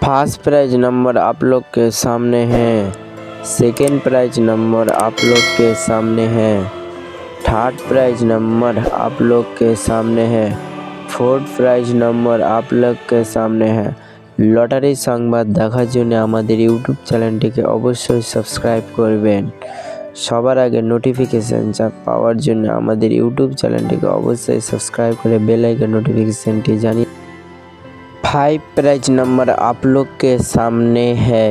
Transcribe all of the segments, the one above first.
First prize number आप लोग के सामने है, सेकेंड प्राइज नंबर आप लोग के सामने है, थर्ड प्राइज नंबर आप लोग के सामने है, फोर्थ प्राइज नंबर आप लोग के सामने है। লটারি সংবাদ দেখার জন্য আমাদের ইউটিউব চ্যানেলটিকে অবশ্যই সাবস্ক্রাইব করবেন। সবার আগে নোটিফিকেশন পাওয়ার জন্য আমাদের ইউটিউব চ্যানেলটিকে অবশ্যই সাবস্ক্রাইব করে বেল आइकन नोटिफिकेशनটি জানিয়ে। 5 प्राइज नंबर आप लोग के सामने है।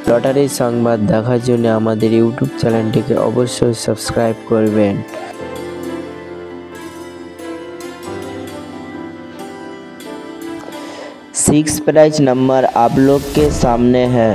লটারি সংবাদ দেখার জন্য আমাদের ইউটিউব চ্যানেলটিকে অবশ্যই সাবস্ক্রাইব করবেন। 6 प्राइज नंबर आप लोग के सामने है।